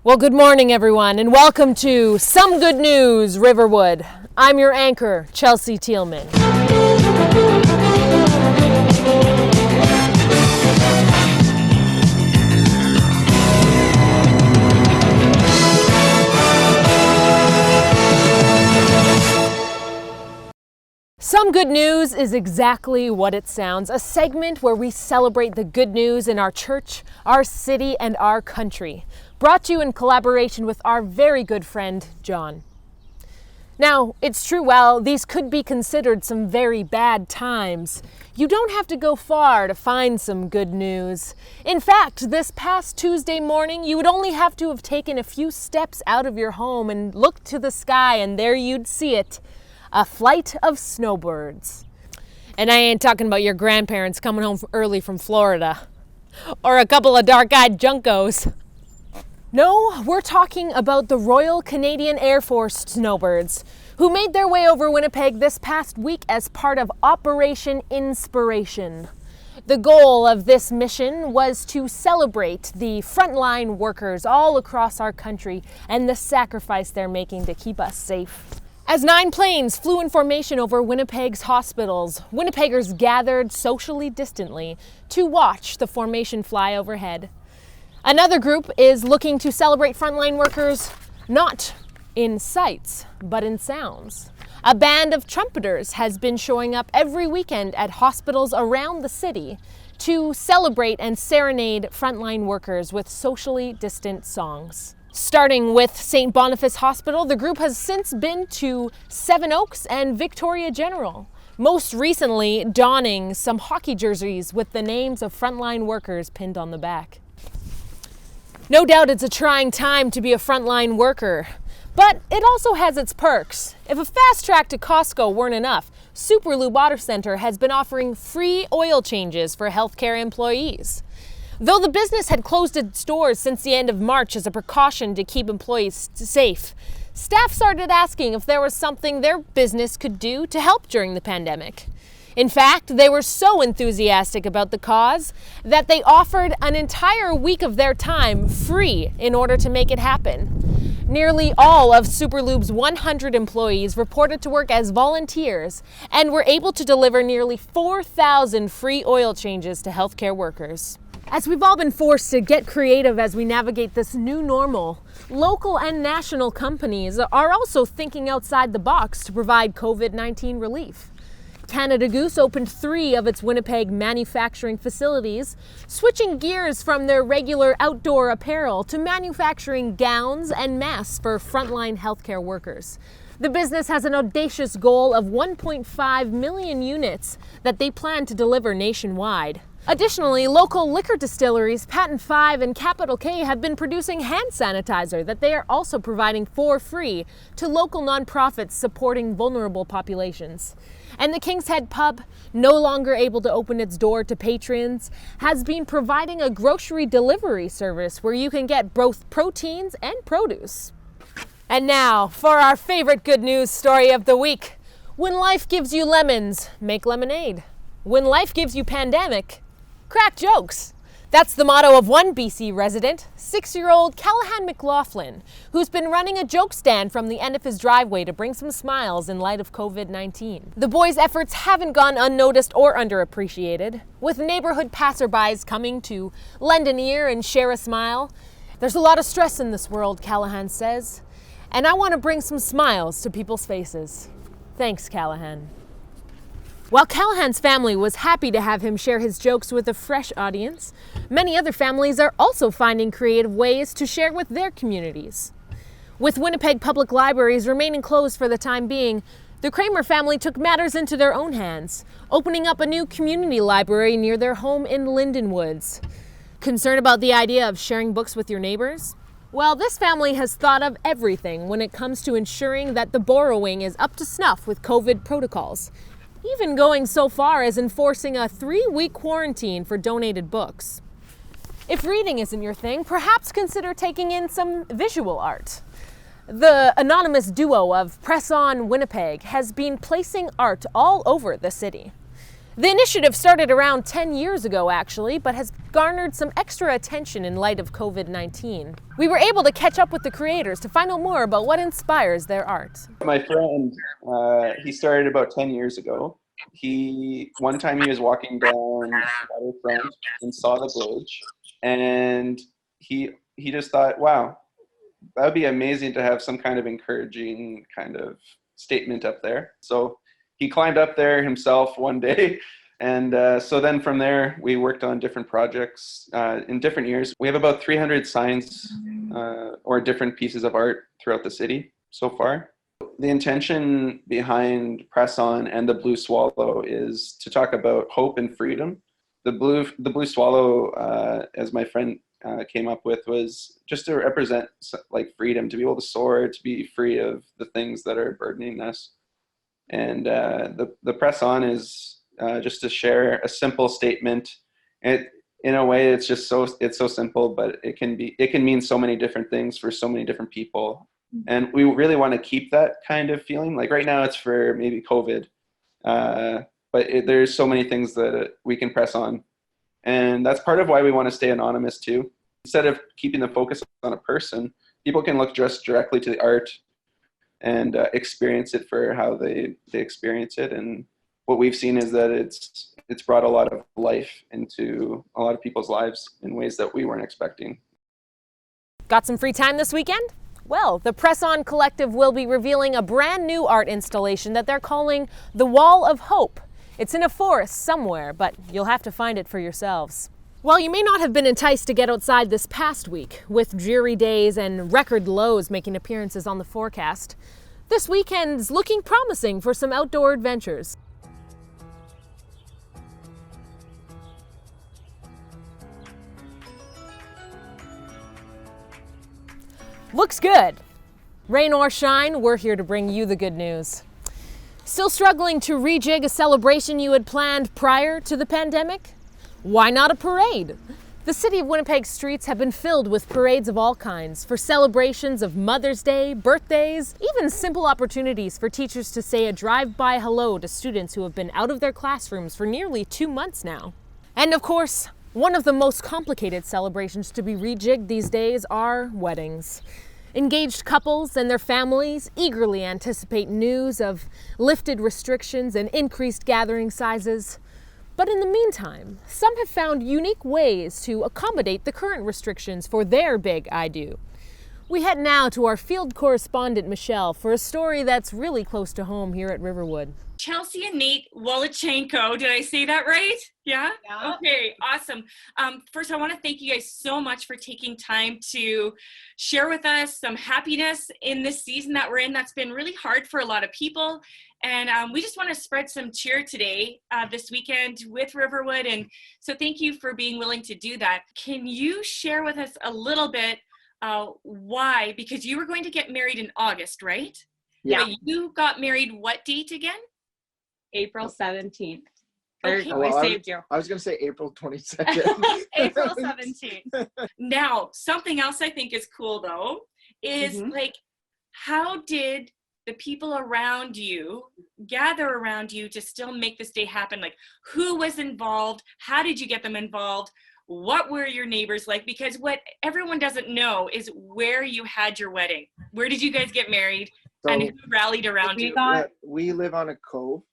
Well, good morning, everyone, and welcome to Some Good News, Riverwood. I'm your anchor, Chelsea Thielman. Some Good News is exactly what it sounds, a segment where we celebrate the good news in our church, our city, and our country. Brought to you in collaboration with our very good friend, John. Now, it's true, while these could be considered some very bad times, you don't have to go far to find some good news. In fact, this past Tuesday morning, you would only have to have taken a few steps out of your home and looked to the sky, and there you'd see it. A flight of snowbirds. And I ain't talking about your grandparents coming home early from Florida. Or a couple of dark-eyed junkos. No, we're talking about the Royal Canadian Air Force snowbirds, who made their way over Winnipeg this past week as part of Operation Inspiration. The goal of this mission was to celebrate the frontline workers all across our country and the sacrifice they're making to keep us safe. As 9 planes flew in formation over Winnipeg's hospitals, Winnipeggers gathered socially distantly to watch the formation fly overhead. Another group is looking to celebrate frontline workers not in sights, but in sounds. A band of trumpeters has been showing up every weekend at hospitals around the city to celebrate and serenade frontline workers with socially distant songs. Starting with St. Boniface Hospital, the group has since been to Seven Oaks and Victoria General, most recently donning some hockey jerseys with the names of frontline workers pinned on the back. No doubt it's a trying time to be a frontline worker, but it also has its perks. If a fast track to Costco weren't enough, Superlube Auto Center has been offering free oil changes for healthcare employees. Though the business had closed its doors since the end of March as a precaution to keep employees safe, staff started asking if there was something their business could do to help during the pandemic. In fact, they were so enthusiastic about the cause that they offered an entire week of their time free in order to make it happen. Nearly all of Superlube's 100 employees reported to work as volunteers and were able to deliver nearly 4,000 free oil changes to healthcare workers. As we've all been forced to get creative as we navigate this new normal, local and national companies are also thinking outside the box to provide COVID-19 relief. Canada Goose opened 3 of its Winnipeg manufacturing facilities, switching gears from their regular outdoor apparel to manufacturing gowns and masks for frontline healthcare workers. The business has an audacious goal of 1.5 million units that they plan to deliver nationwide. Additionally, local liquor distilleries Patent 5 and Capital K have been producing hand sanitizer that they are also providing for free to local nonprofits supporting vulnerable populations. And the King's Head Pub, no longer able to open its door to patrons, has been providing a grocery delivery service where you can get both proteins and produce. And now, for our favorite good news story of the week. When life gives you lemons, make lemonade. When life gives you pandemic, crack jokes. That's the motto of one BC resident, 6-year-old Callahan McLaughlin, who's been running a joke stand from the end of his driveway to bring some smiles in light of COVID-19. The boy's efforts haven't gone unnoticed or underappreciated, with neighborhood passerbys coming to lend an ear and share a smile. There's a lot of stress in this world, Callahan says, and I want to bring some smiles to people's faces. Thanks, Callahan. While Callahan's family was happy to have him share his jokes with a fresh audience, many other families are also finding creative ways to share with their communities. With Winnipeg Public Libraries remaining closed for the time being, the Kramer family took matters into their own hands, opening up a new community library near their home in Linden Woods. Concerned about the idea of sharing books with your neighbors? Well, this family has thought of everything when it comes to ensuring that the borrowing is up to snuff with COVID protocols, even going so far as enforcing a 3-week quarantine for donated books. If reading isn't your thing, perhaps consider taking in some visual art. The anonymous duo of Press On Winnipeg has been placing art all over the city. The initiative started around 10 years ago, actually, but has garnered some extra attention in light of COVID-19. We were able to catch up with the creators to find out more about what inspires their art. My friend, he started about 10 years ago. One time he was walking down the waterfront and saw the bridge, and he just thought, wow, that would be amazing to have some kind of encouraging kind of statement up there. So he climbed up there himself one day. And so then from there, we worked on different projects in different years. We have about 300 signs or different pieces of art throughout the city so far. The intention behind Press On and the Blue Swallow is to talk about hope and freedom. The blue swallow, as my friend came up with, was just to represent like freedom, to be able to soar, to be free of the things that are burdening us. And the Press On is just to share a simple statement. In a way, it's so simple, but it can mean so many different things for so many different people. And we really want to keep that kind of feeling. Like right now, it's for maybe COVID, but there's so many things that we can press on, and that's part of why we want to stay anonymous too. Instead of keeping the focus on a person, people can look just directly to the art and experience it for how they experience it. And what we've seen is that it's brought a lot of life into a lot of people's lives in ways that we weren't expecting. Got some free time this weekend? Well, the Press On Collective will be revealing a brand new art installation that they're calling The Wall of Hope. It's in a forest somewhere, but you'll have to find it for yourselves. While you may not have been enticed to get outside this past week, with dreary days and record lows making appearances on the forecast, this weekend's looking promising for some outdoor adventures. Looks good. Rain or shine, we're here to bring you the good news. Still struggling to rejig a celebration you had planned prior to the pandemic? Why not a parade? The city of Winnipeg's streets have been filled with parades of all kinds for celebrations of Mother's Day, birthdays, even simple opportunities for teachers to say a drive-by hello to students who have been out of their classrooms for nearly 2 months now. And of course, one of the most complicated celebrations to be rejigged these days are weddings. Engaged couples and their families eagerly anticipate news of lifted restrictions and increased gathering sizes. But in the meantime, some have found unique ways to accommodate the current restrictions for their big I do. We head now to our field correspondent, Michelle, for a story that's really close to home here at Riverwood. Chelsea and Nate Wolachenko, did I say that right? Yeah? Okay, awesome. First, I want to thank you guys so much for taking time to share with us some happiness in this season that we're in. That's been really hard for a lot of people. And we just want to spread some cheer today, this weekend with Riverwood. And so thank you for being willing to do that. Can you share with us a little bit why? Because you were going to get married in August, right? Yeah. But you got married what date again? April 17th. Okay. I saved you. I was going to say April 22nd. April 17th. Now, something else I think is cool though, is like, how did the people around you gather around you to still make this day happen? Like, who was involved? How did you get them involved? What were your neighbors like? Because what everyone doesn't know is where you had your wedding. Where did you guys get married? So and who rallied around you? We live on a cove.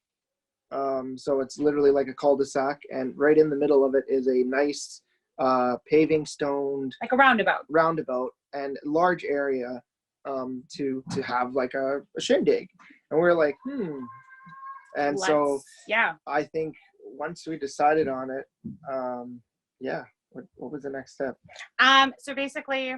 So it's literally like a cul-de-sac, and right in the middle of it is a nice paving stoned, Like a roundabout and large area to have like a shindig. And we're like, and so I think once we decided on it, what was the next step? So basically,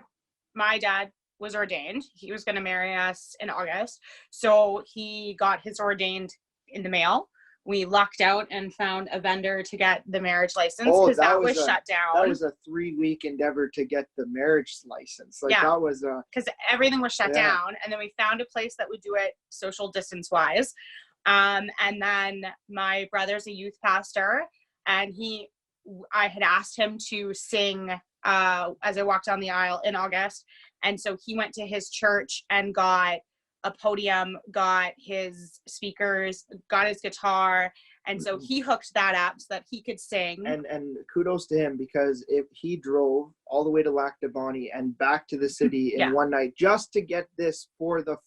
my dad was ordained. He was going to marry us in August. So he got his ordained in the mail. We lucked out and found a vendor to get the marriage license because that was shut down. That was a 3-week endeavor to get the marriage license. That was because everything was shut down. And then we found a place that would do it social distance wise. And then my brother's a youth pastor, and I had asked him to sing as I walked down the aisle in August. And so he went to his church and got a podium, got his speakers, got his guitar, And so he hooked that up so that he could sing. And kudos to him, because if he drove all the way to Lac du Bonnet and back to the city in one night just to get this for the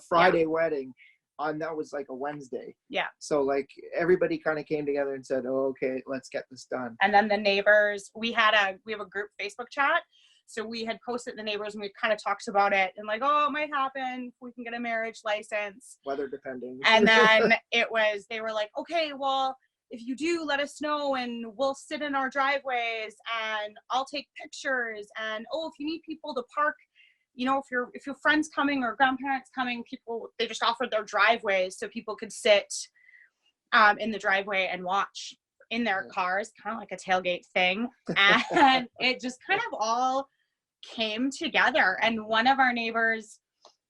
Friday wedding, on that was like a Wednesday. Yeah. So like everybody kind of came together and said, "Oh, okay, let's get this done." And then the neighbors, we have a group Facebook chat. So we had posted the neighbors and we kind of talked about it and like, oh, it might happen if we can get a marriage license. Weather depending. And then they were like, okay, well, if you do, let us know and we'll sit in our driveways and I'll take pictures. And oh, if you need people to park, you know, if your friends coming or grandparents coming, they just offered their driveways so people could sit in the driveway and watch in their cars, kind of like a tailgate thing. And it just kind of all came together. And one of our neighbors,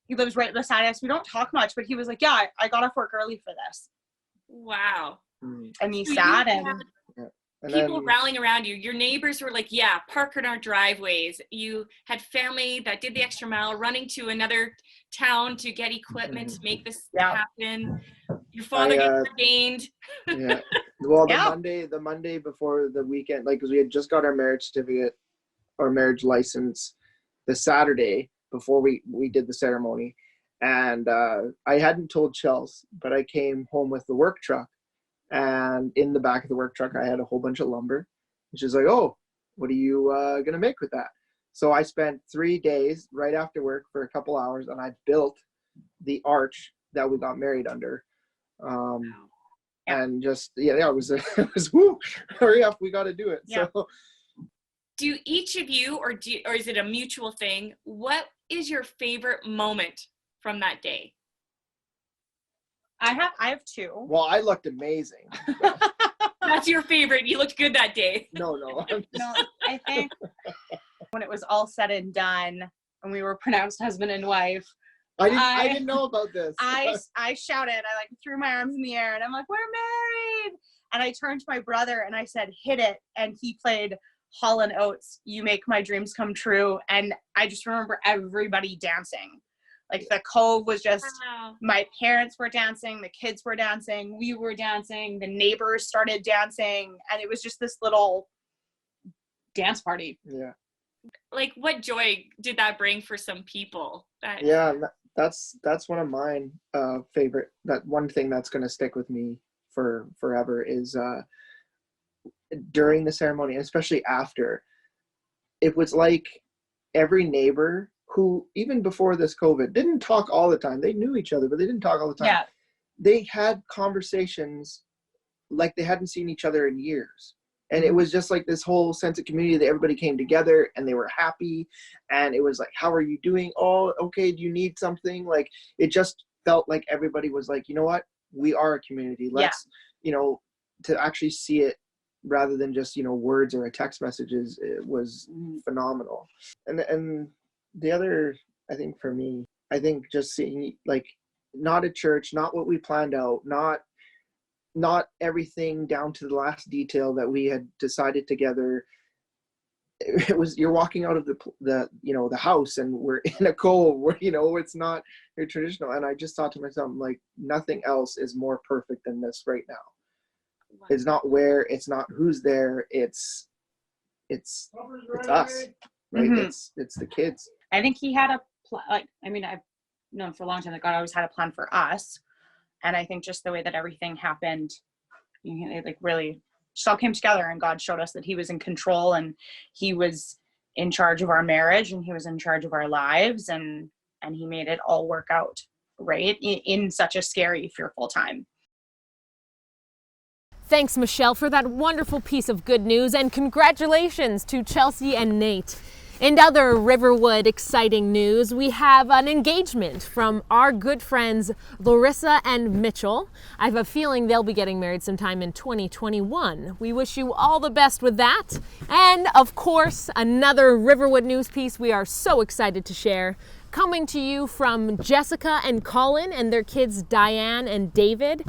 he lives right beside us. We don't talk much, but he was like, yeah, I got off work early for this. Wow. And he sat and people rallying around you. Your neighbors were like, yeah, park in our driveways. You had family that did the extra mile running to another town to get equipment to make this happen. Your father got ordained. Yeah. Well, the Monday before the weekend, like, because we had just got our marriage certificate or marriage license the Saturday before we did the ceremony. And I hadn't told Chelsea, but I came home with the work truck. And in the back of the work truck, I had a whole bunch of lumber. And she's like, oh, what are you going to make with that? So I spent 3 days right after work for a couple hours, and I built the arch that we got married under. And just, it was whoo, hurry up, we got to do it. Yeah. So, do each of you, or is it a mutual thing? What is your favorite moment from that day? I have two. Well, I looked amazing. That's your favorite. You looked good that day. No. I think when it was all said and done and we were pronounced husband and wife, I didn't know about this. I shouted, I like threw my arms in the air and I'm like, we're married. And I turned to my brother and I said, hit it. And he played Hall & Oates, You Make My Dreams Come True. And I just remember everybody dancing. Like the Cove was just, my parents were dancing, the kids were dancing, we were dancing, the neighbors started dancing. And it was just this little dance party. Yeah. Like, what joy did that bring for some people? Yeah, that's one of mine favorite. That one thing that's going to stick with me for forever is during the ceremony, especially after. It was like every neighbor who, even before this COVID, didn't talk all the time. They knew each other, but they didn't talk all the time. Yeah. They had conversations like they hadn't seen each other in years. And it was just like this whole sense of community that everybody came together and they were happy. And it was like, how are you doing? Oh, okay. Do you need something? Like, it just felt like everybody was like, you know what? We are a community. Let's, to actually see it rather than just, words or a text messages, it was phenomenal. And the other, I think for me, I think just seeing, like, not a church, not what we planned out, not everything down to the last detail that we had decided together. It was, you're walking out of the house and we're in a cove where, it's not your traditional. And I just thought to myself, like, nothing else is more perfect than this right now. Wow. It's not where, it's not who's there. It's us, right? Mm-hmm. It's the kids. I think he had I've known for a long time that God always had a plan for us. And I think just the way that everything happened, it like really just all came together, and God showed us that he was in control and he was in charge of our marriage and he was in charge of our lives, and he made it all work out, right? In such a scary, fearful time. Thanks, Michelle, for that wonderful piece of good news, and congratulations to Chelsea and Nate. In other Riverwood exciting news, we have an engagement from our good friends Larissa and Mitchell. I have a feeling they'll be getting married sometime in 2021. We wish you all the best with that. And of course, another Riverwood news piece we are so excited to share coming to you from Jessica and Colin and their kids Diane and David.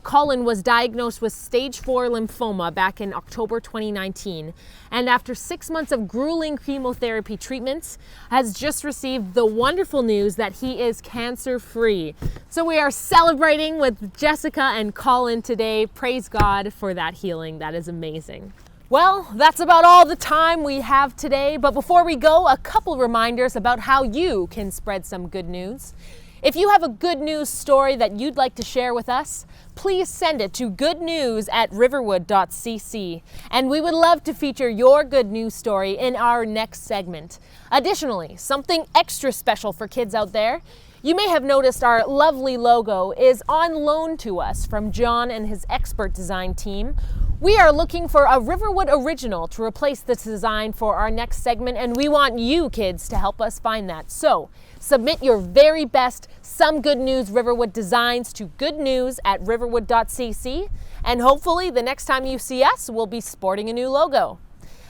Colin was diagnosed with stage 4 lymphoma back in October 2019, and after 6 months of grueling chemotherapy treatments, has just received the wonderful news that he is cancer-free. So we are celebrating with Jessica and Colin today. Praise God for that healing. That is amazing. Well, that's about all the time we have today, but before we go, a couple reminders about how you can spread some good news. If you have a good news story that you'd like to share with us, please send it to goodnews@riverwood.cc, and we would love to feature your good news story in our next segment. Additionally, something extra special for kids out there, you may have noticed our lovely logo is on loan to us from John and his expert design team. We are looking for a Riverwood original to replace this design for our next segment, and we want you kids to help us find that. So submit your very best Some Good News Riverwood designs to goodnews@riverwood.cc, and hopefully the next time you see us, we'll be sporting a new logo.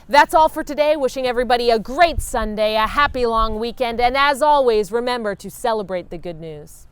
That's all for today. Wishing everybody a great Sunday, a happy long weekend, and as always, remember to celebrate the good news.